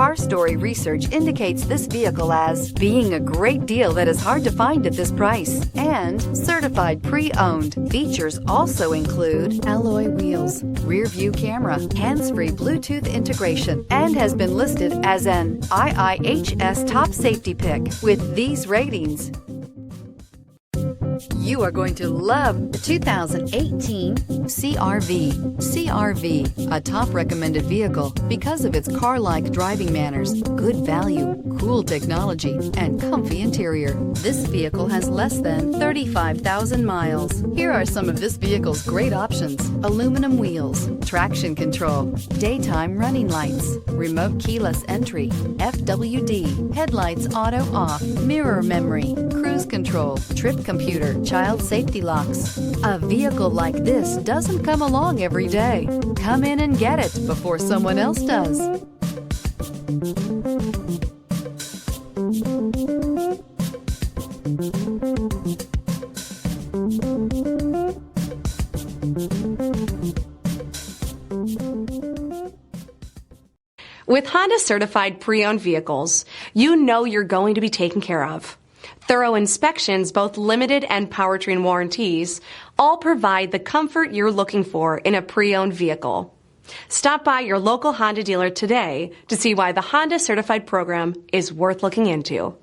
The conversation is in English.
Car Story research indicates this vehicle as being a great deal that is hard to find at this price and certified pre-owned. Features also include alloy wheels, rear view camera, hands-free Bluetooth integration, and has been listed as an IIHS top safety pick. With these ratings, you are going to love the 2018 CR-V. CR-V, a top recommended vehicle because of its car-like driving manners, good value, cool technology, and comfy interior. This vehicle has less than 35,000 miles. Here are some of this vehicle's great options: aluminum wheels, traction control, daytime running lights, remote keyless entry, FWD, headlights auto off, mirror memory, cruise control, trip computer, child safety locks. A vehicle like this doesn't come along every day. Come in and get it before someone else does. With Honda certified pre-owned vehicles, you know you're going to be taken care of. Thorough inspections, both limited and powertrain warranties, all provide the comfort you're looking for in a pre-owned vehicle. Stop by your local Honda dealer today to see why the Honda Certified program is worth looking into.